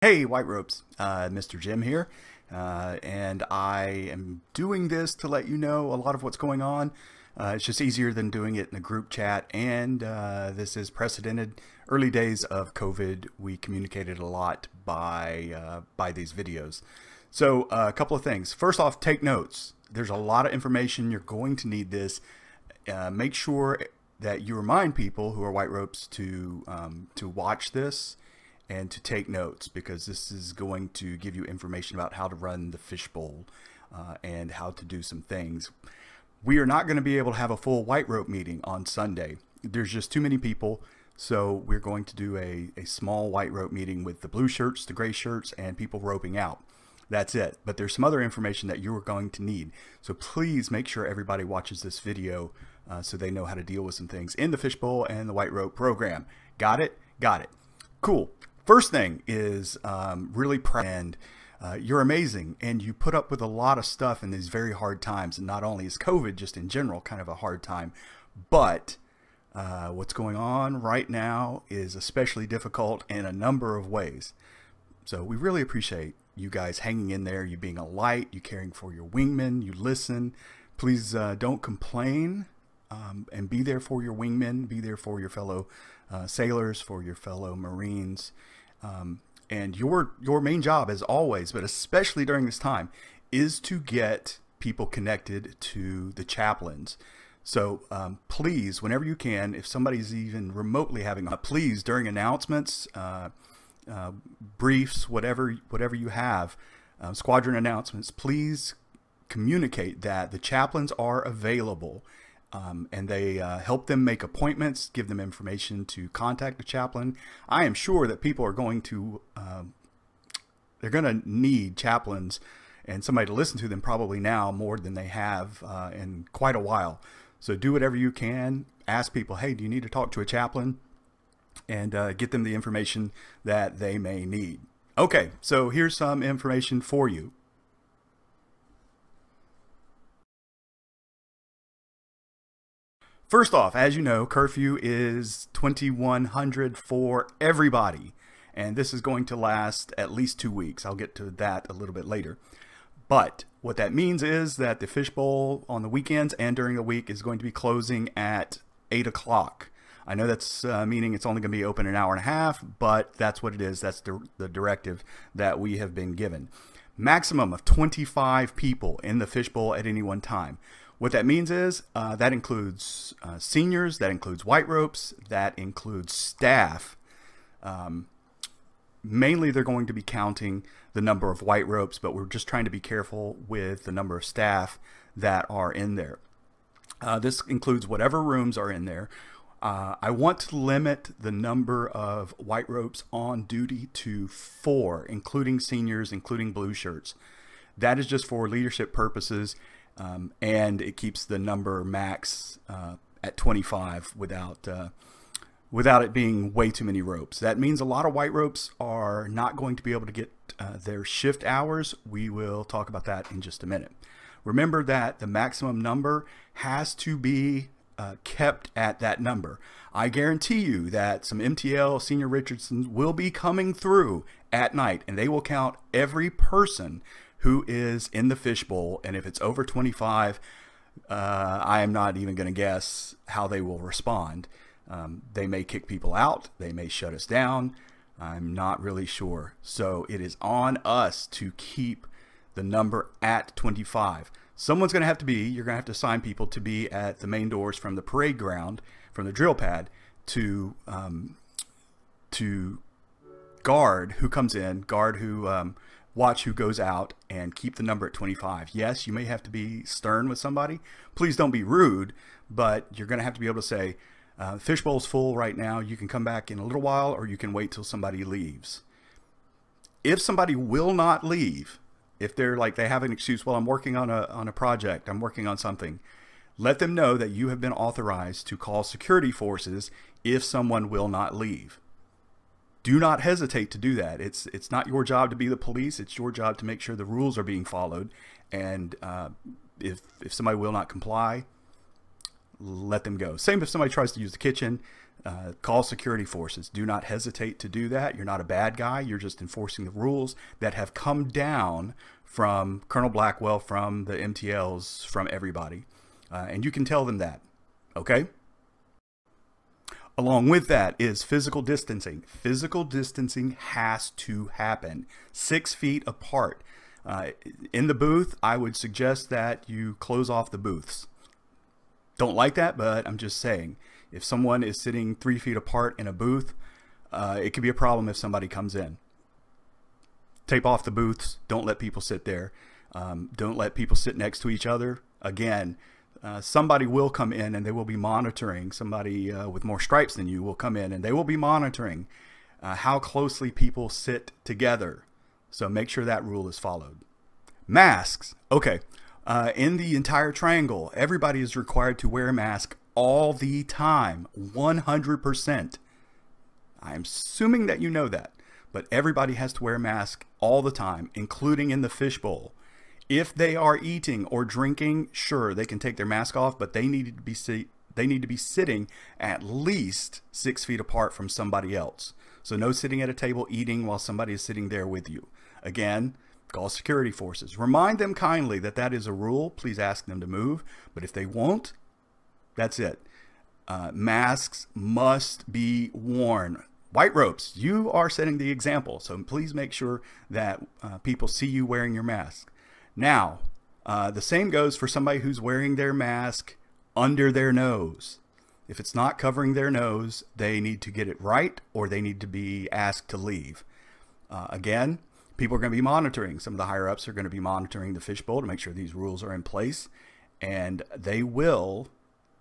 Hey, White Ropes, Mr. Jim here, and I am doing this to let you know a lot of what's going on. It's just easier than doing it in a group chat, and this is precedented. Early days of COVID, we communicated a lot by these videos. So a couple of things. First off, take notes. There's a lot of information. You're going to need this. Make sure that you remind people who are White Ropes to watch this and to take notes, because this is going to give you information about how to run the fishbowl and how to do some things. We are not going to be able to have a full White Rope meeting on Sunday. There's just too many people, so we're going to do a small White Rope meeting with the blue shirts, the gray shirts, and people roping out. That's it. But there's some other information that you are going to need. So please make sure everybody watches this video so they know how to deal with some things in the fishbowl and the White Rope program. Got it? Got it. Cool. First thing is really proud, and you're amazing, and you put up with a lot of stuff in these very hard times. And not only is COVID just in general kind of a hard time, but what's going on right now is especially difficult in a number of ways. So we really appreciate you guys hanging in there, you being a light, you caring for your wingmen, you listen. Please don't complain, and be there for your wingmen, be there for your fellow sailors, for your fellow Marines. And your main job, as always, but especially during this time, is to get people connected to the chaplains. So please, whenever you can, if somebody's even remotely having, please, during announcements, briefs, whatever you have, squadron announcements, please communicate that the chaplains are available. And they help them make appointments, give them information to contact the chaplain. I am sure that people are going to, they're going to need chaplains and somebody to listen to them probably now more than they have in quite a while. So do whatever you can. Ask people, hey, do you need to talk to a chaplain? And get them the information that they may need. Okay, so here's some information for you. First off, as you know, curfew is 2100 for everybody, and this is going to last at least 2 weeks. I'll get to that a little bit later. But what that means is that the fishbowl on the weekends and during the week is going to be closing at 8 o'clock. I know that's meaning it's only going to be open an hour and a half, but that's what it is. That's the directive that we have been given. Maximum of 25 people in the fishbowl at any one time. What that means is that includes seniors, that includes White Ropes, that includes staff. Mainly they're going to be counting the number of White Ropes, but we're just trying to be careful with the number of staff that are in there. This includes whatever rooms are in there. I want to limit the number of White Ropes on duty to 4, including seniors, including blue shirts. That is just for leadership purposes. And it keeps the number max at 25 without it being way too many ropes. That means a lot of White Ropes are not going to be able to get their shift hours. We will talk about that in just a minute. Remember that the maximum number has to be kept at that number. I guarantee you that some MTL Senior Richardsons will be coming through at night, and they will count every person who is in the fishbowl, and if it's over 25, I am not even going to guess how they will respond. They may kick people out, they may shut us down, I'm not really sure. So it is on us to keep the number at 25. Someone's going to have to be, you're going to have to assign people to be at the main doors from the parade ground, from the drill pad, to guard who comes in, guard who watch who goes out, and keep the number at 25. Yes, you may have to be stern with somebody. Please don't be rude, but you're going to have to be able to say, fishbowl's full right now. You can come back in a little while, or you can wait till somebody leaves. If somebody will not leave, if they're like, they have an excuse, well, I'm working on a project, I'm working on something, let them know that you have been authorized to call security forces if someone will not leave. Do not hesitate to do that. It's not your job to be the police. It's your job to make sure the rules are being followed. And if somebody will not comply, let them go. Same if somebody tries to use the kitchen. Call security forces. Do not hesitate to do that. You're not a bad guy. You're just enforcing the rules that have come down from Colonel Blackwell, from the MTLs, from everybody. And you can tell them that. Okay? Along with that is physical distancing. Physical distancing has to happen. 6 feet apart. In the booth, I would suggest that you close off the booths. Don't like that, but I'm just saying. If someone is sitting 3 feet apart in a booth, it could be a problem if somebody comes in. Tape off the booths. Don't let people sit there. Don't let people sit next to each other. Again, somebody will come in and they will be monitoring. Somebody with more stripes than you will come in and they will be monitoring how closely people sit together. So make sure that rule is followed. Masks. Okay. In the entire triangle, everybody is required to wear a mask all the time, 100%. I'm assuming that you know that, but everybody has to wear a mask all the time, including in the fishbowl. If they are eating or drinking, sure, they can take their mask off, but they need to be sitting at least 6 feet apart from somebody else. So no sitting at a table eating while somebody is sitting there with you. Again, call security forces. Remind them kindly that that is a rule. Please ask them to move. But if they won't, that's it. Masks must be worn. White ropes, you are setting the example. So please make sure that people see you wearing your mask. Now, the same goes for somebody who's wearing their mask under their nose. If it's not covering their nose, they need to get it right or they need to be asked to leave. Again, people are going to be monitoring. Some of the higher ups are going to be monitoring the fishbowl to make sure these rules are in place. And they will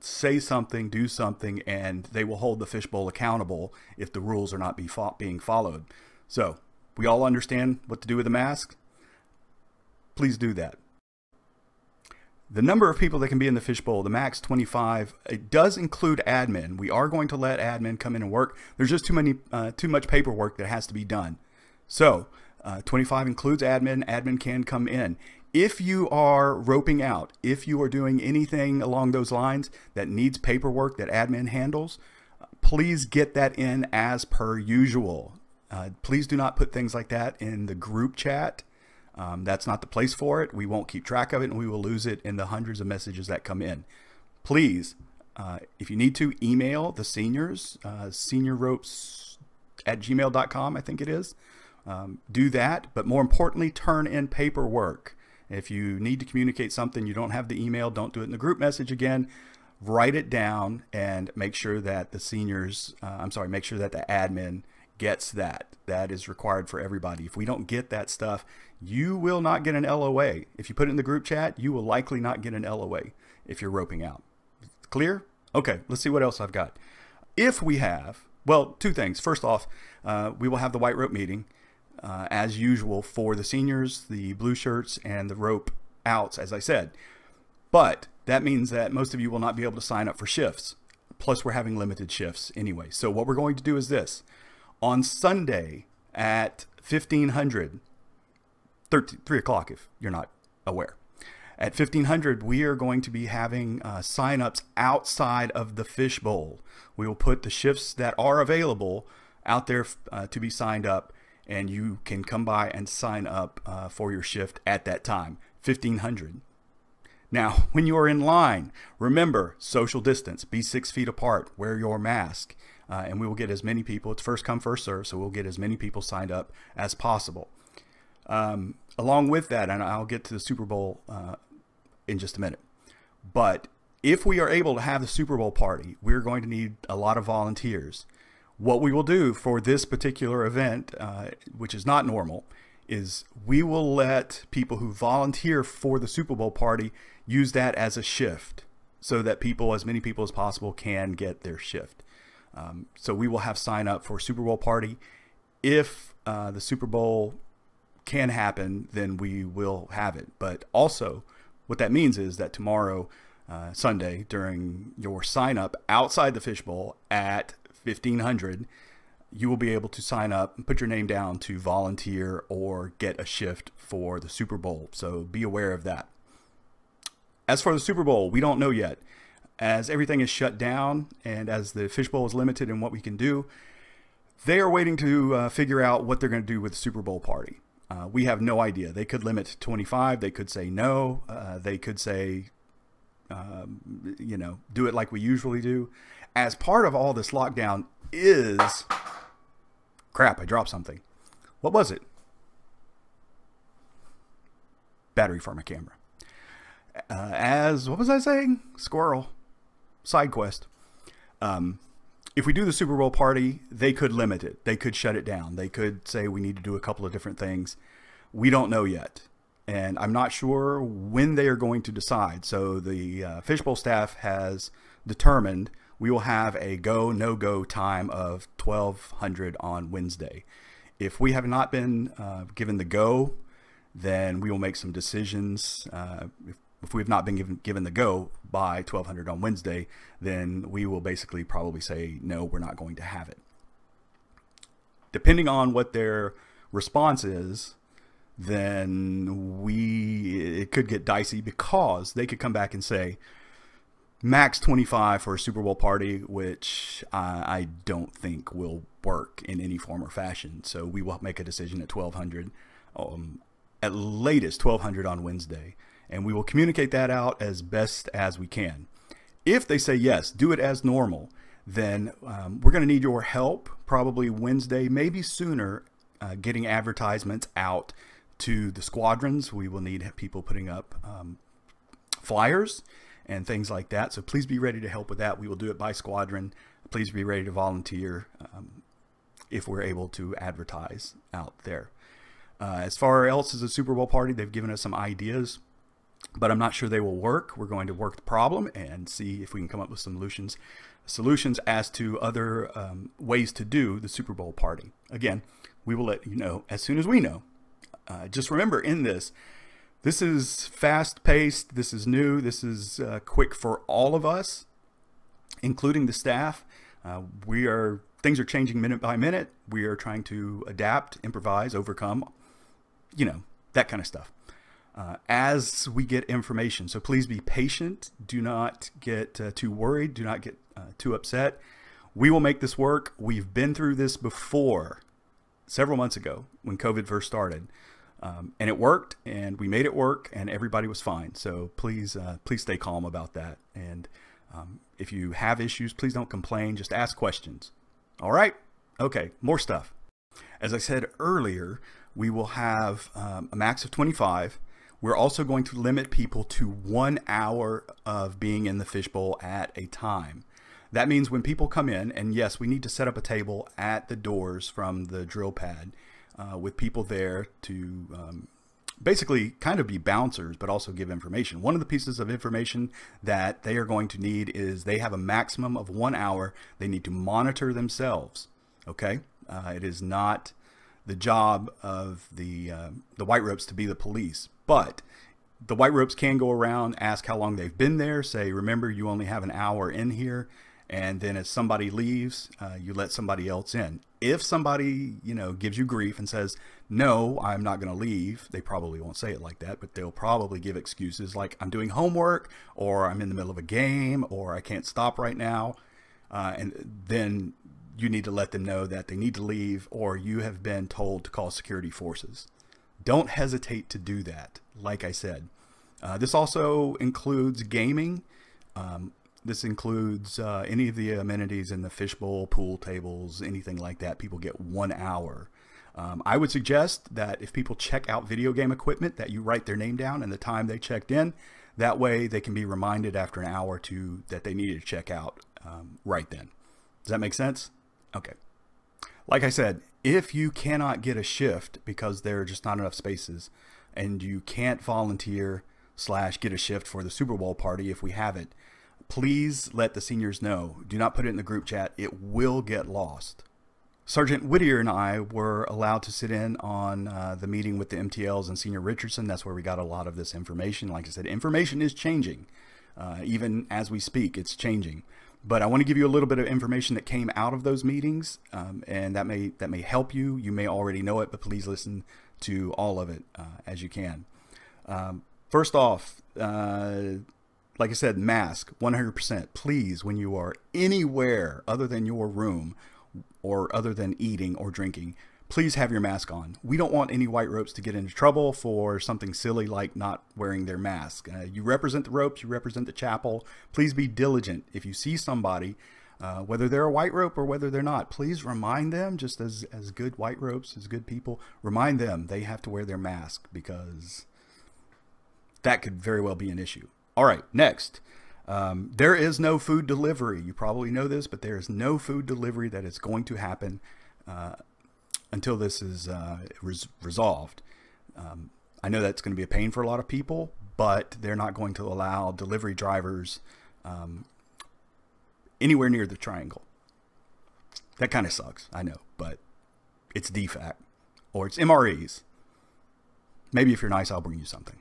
say something, do something, and they will hold the fishbowl accountable if the rules are not being followed. So we all understand what to do with the mask. Please do that. The number of people that can be in the fishbowl, the max 25, it does include admin. We are going to let admin come in and work. There's just too much paperwork that has to be done. So 25 includes admin. Admin can come in. If you are roping out, if you are doing anything along those lines that needs paperwork that admin handles, please get that in as per usual. Please do not put things like that in the group chat. That's not the place for it. We won't keep track of it and we will lose it in the hundreds of messages that come in. Please, if you need to, email the seniors, seniorropes@gmail.com, I think it is. Do that, but more importantly, turn in paperwork. If you need to communicate something, you don't have the email, don't do it in the group message again. Write it down and make sure that the seniors, make sure that the admin gets that. That is required for everybody. If we don't get that stuff, you will not get an LOA. If you put it in the group chat, you will likely not get an LOA if you're roping out. Clear? Okay, let's see what else I've got. If we have, well, two things. First off, we will have the white rope meeting. As usual for the seniors, the blue shirts, and the rope outs, as I said. But that means that most of you will not be able to sign up for shifts. Plus, we're having limited shifts anyway. So what we're going to do is this. On Sunday at 1500, 3 o'clock if you're not aware. At 1500, we are going to be having sign-ups outside of the fishbowl. We will put the shifts that are available out there to be signed up, and you can come by and sign up for your shift at that time, 1500. Now, when you are in line, remember, social distance, be 6 feet apart, wear your mask, and we will get as many people, it's first come, first serve, so we'll get as many people signed up as possible. Along with that, and I'll get to the Super Bowl in just a minute, but if we are able to have the Super Bowl party, we're going to need a lot of volunteers. What we will do for this particular event, which is not normal, is we will let people who volunteer for the Super Bowl party use that as a shift so that people, as many people as possible, can get their shift. So we will have sign up for Super Bowl party. If the Super Bowl can happen, then we will have it. But also, what that means is that tomorrow, Sunday, during your sign up outside the fishbowl at 1500, you will be able to sign up and put your name down to volunteer or get a shift for the Super Bowl. So be aware of that. As for the Super Bowl, we don't know yet. as everything is shut down and as the fishbowl is limited in what we can do, they are waiting to figure out what they're going to do with the Super Bowl party. We have no idea. They could limit to 25. They could say no. They could say, do it like we usually do. As part of all this lockdown is... Crap, I dropped something. What was it? Battery for my camera. What was I saying? Squirrel. Side quest. If we do the Super Bowl party, they could limit it. They could shut it down. They could say we need to do a couple of different things. We don't know yet. And I'm not sure when they are going to decide. So the Fishbowl staff has determined we will have a go, no-go time of 1200 on Wednesday. If we have not been given the go, then we will make some decisions. If we have not been given the go by 1200 on Wednesday, then we will basically probably say, no, we're not going to have it. Depending on what their response is, then it could get dicey, because they could come back and say, max 25 for a Super Bowl party, which I don't think will work in any form or fashion. So we will make a decision at 1200, at latest 1200 on Wednesday. And we will communicate that out as best as we can. If they say, yes, do it as normal, then we're going to need your help probably Wednesday, maybe sooner, getting advertisements out to the squadrons. We will need people putting up flyers and things like that. So please be ready to help with that. We will do it by squadron. Please be ready to volunteer if we're able to advertise out there. As far else as a Super Bowl party, they've given us some ideas, but I'm not sure they will work. We're going to work the problem and see if we can come up with some solutions as to other ways to do the Super Bowl party. Again, we will let you know as soon as we know. Just remember, in this is fast-paced, this is new, this is quick for all of us, including the staff. Things are changing minute by minute. We are trying to adapt, improvise, overcome, that kind of stuff. As we get information. So please be patient. Do not get too worried. Do not get too upset. We will make this work. We've been through this before, several months ago when COVID first started. And it worked, and we made it work, and everybody was fine. So please stay calm about that. And if you have issues, please don't complain. Just ask questions. All right? Okay, more stuff. As I said earlier, we will have a max of 25. We're also going to limit people to 1 hour of being in the fishbowl at a time. That means when people come in, and yes, we need to set up a table at the doors from the drill pad with people there to basically kind of be bouncers, but also give information. One of the pieces of information that they are going to need is they have a maximum of 1 hour. They need to monitor themselves. Okay, it is not the job of the white ropes to be the police, but the white ropes can go around, ask how long they've been there, say, remember, you only have an hour in here. And then as somebody leaves, you let somebody else in. If somebody, gives you grief and says, no, I'm not going to leave, they probably won't say it like that, but they'll probably give excuses like, I'm doing homework, or I'm in the middle of a game, or I can't stop right now. And then you need to let them know that they need to leave, or you have been told to call security forces. Don't hesitate to do that. Like I said, this also includes gaming. This includes any of the amenities in the fishbowl, pool tables, anything like that. People get 1 hour. I would suggest that if people check out video game equipment, that you write their name down and the time they checked in. That way they can be reminded after an hour or two that they needed to check out right then. Does that make sense? Okay. Like I said, if you cannot get a shift because there are just not enough spaces, and you can't volunteer / get a shift for the Super Bowl party if we have it, please let the seniors know. Do not put it in the group chat. It will get lost. Sergeant Whittier and I were allowed to sit in on the meeting with the MTLs and Senior Richardson. That's where we got a lot of this information. Like I said, information is changing. Even as we speak, it's changing. But I want to give you a little bit of information that came out of those meetings, and that may help you. You may already know it, but please listen to all of it as you can. First off, like I said, mask 100%. Please, when you are anywhere other than your room or other than eating or drinking, please have your mask on. We don't want any white ropes to get into trouble for something silly like not wearing their mask. You represent the ropes, you represent the chapel. Please be diligent. If you see somebody, whether they're a white rope or whether they're not, please remind them, just as good white ropes, as good people, remind them they have to wear their mask, because that could very well be an issue. All right, next. There is no food delivery. You probably know this, but there is no food delivery that is going to happen until this is resolved. I know that's going to be a pain for a lot of people, but they're not going to allow delivery drivers anywhere near the triangle. That kind of sucks, I know, but it's DFAC or it's MREs. Maybe if you're nice, I'll bring you something.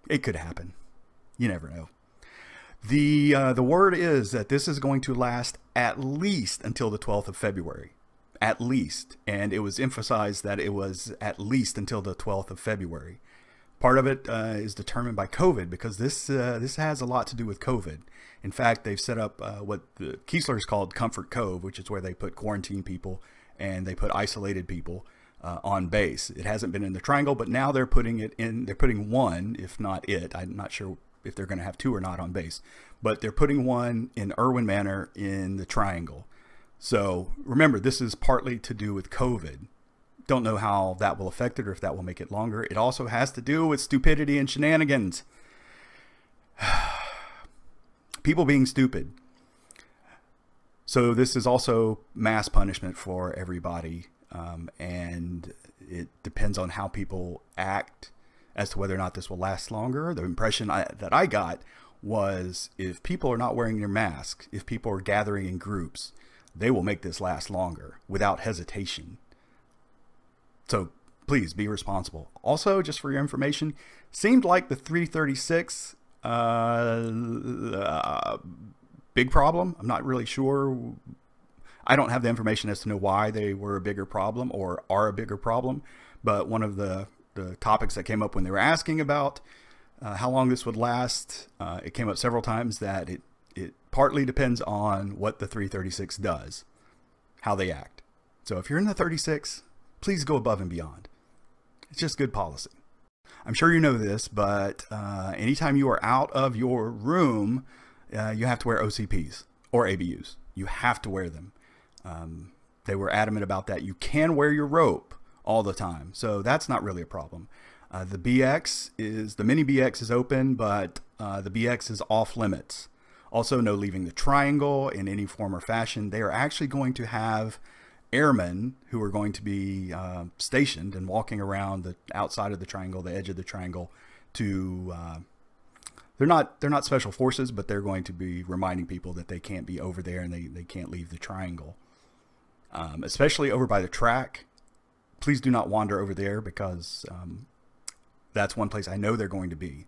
It could happen. You never know. The word is that this is going to last at least until the 12th of February. At least. And it was emphasized that it was at least until the 12th of February. Part of it is determined by COVID, because this has a lot to do with COVID. In fact, they've set up what the Keesler's called Comfort Cove, which is where they put quarantine people and they put isolated people on base. It hasn't been in the triangle, but now they're putting it in. They're putting one, if not it. I'm not sure if they're going to have two or not on base, but they're putting one in Irwin Manor in the triangle. So remember, this is partly to do with COVID. Don't know how that will affect it or if that will make it longer. It also has to do with stupidity and shenanigans. People being stupid. So this is also mass punishment for everybody. And it depends on how people act as to whether or not this will last longer. The impression that I got was, if people are not wearing their mask, if people are gathering in groups, they will make this last longer without hesitation. So please be responsible. Also, just for your information, seemed like the 336 big problem. I'm not really sure. I don't have the information as to know why they were a bigger problem or are a bigger problem. But one of the topics that came up when they were asking about how long this would last, it came up several times that it partly depends on what the 336 does, how they act. So if you're in the 36, please go above and beyond. It's just good policy. I'm sure you know this, but anytime you are out of your room, you have to wear OCPs or ABUs. You have to wear them. They were adamant about that. You can wear your rope all the time, so that's not really a problem. The mini BX is open, but the BX is off limits. Also, no leaving the triangle in any form or fashion. They are actually going to have airmen who are going to be stationed and walking around the outside of the triangle, the edge of the triangle, to they're not special forces, but they're going to be reminding people that they can't be over there and they can't leave the triangle, especially over by the track. Please do not wander over there, because that's one place I know they're going to be.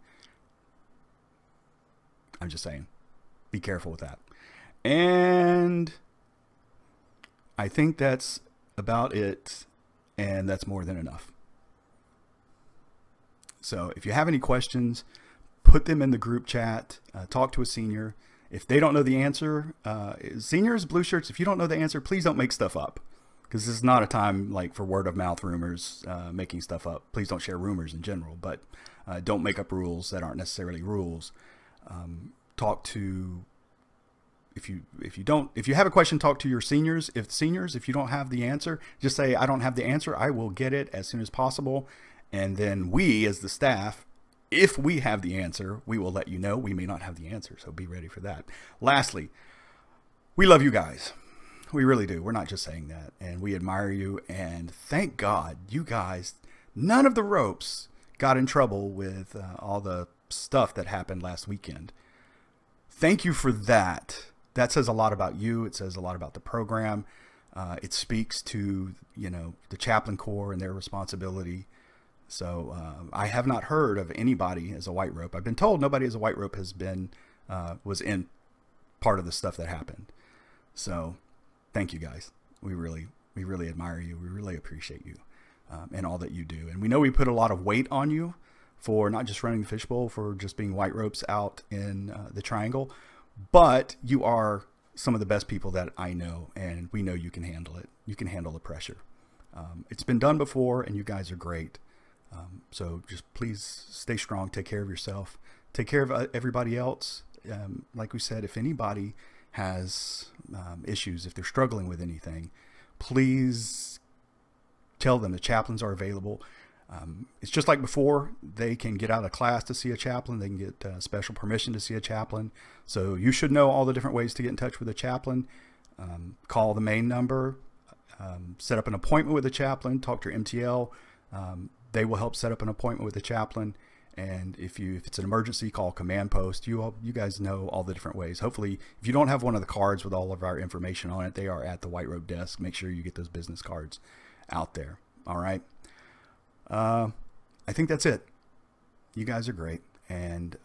I'm just saying, be careful with that. And I think that's about it, and that's more than enough. So if you have any questions, put them in the group chat, talk to a senior. If they don't know the answer, seniors, blue shirts, if you don't know the answer, please don't make stuff up, because this is not a time like for word of mouth rumors, making stuff up. Please don't share rumors in general, but don't make up rules that aren't necessarily rules. Talk to, if you have a question, talk to your seniors. If you don't have the answer, just say, I don't have the answer. I will get it as soon as possible. And then we, as the staff, if we have the answer, we will let you know. We may not have the answer, so be ready for that. Lastly, we love you guys. We really do. We're not just saying that. And we admire you. And thank God, you guys, none of the ropes got in trouble with all the stuff that happened last weekend. Thank you for that. That says a lot about you. It says a lot about the program. It speaks to, the chaplain corps and their responsibility. So I have not heard of anybody as a white rope. I've been told nobody as a white rope has been, was in part of the stuff that happened. So thank you guys. We really admire you. We really appreciate you and all that you do. And we know we put a lot of weight on you for not just running the fishbowl, for just being white ropes out in the triangle, but you are some of the best people that I know, and we know you can handle it. You can handle the pressure. It's been done before, and you guys are great. So just please stay strong, take care of yourself, take care of everybody else. Like we said, if anybody has issues, if they're struggling with anything, please tell them the chaplains are available. It's just like before. They can get out of class to see a chaplain. They can get special permission to see a chaplain. So you should know all the different ways to get in touch with a chaplain. Call the main number, set up an appointment with a chaplain, talk to your MTL. They will help set up an appointment with a chaplain. And if it's an emergency, call command post. You guys know all the different ways. Hopefully, if you don't have one of the cards with all of our information on it, they are at the White Rope desk. Make sure you get those business cards out there. All right. I think that's it. You guys are great. And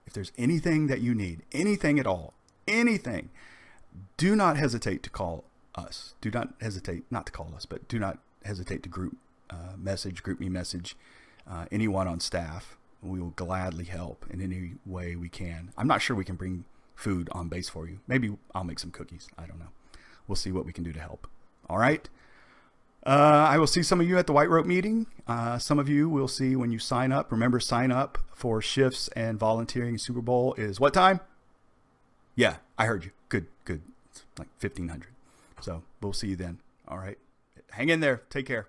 if there's anything that you need, anything at all, anything, do not hesitate to call us. Do not hesitate, not to call us, but do not hesitate to group me message anyone on staff. We will gladly help in any way we can. I'm not sure we can bring food on base for you. Maybe I'll make some cookies. I don't know. We'll see what we can do to help. All right. I will see some of you at the White Rope meeting. Some of you will see when you sign up. Remember, sign up for shifts and volunteering. Super Bowl is what time? Yeah, I heard you. Good, good. It's like 1,500. So we'll see you then. All right. Hang in there. Take care.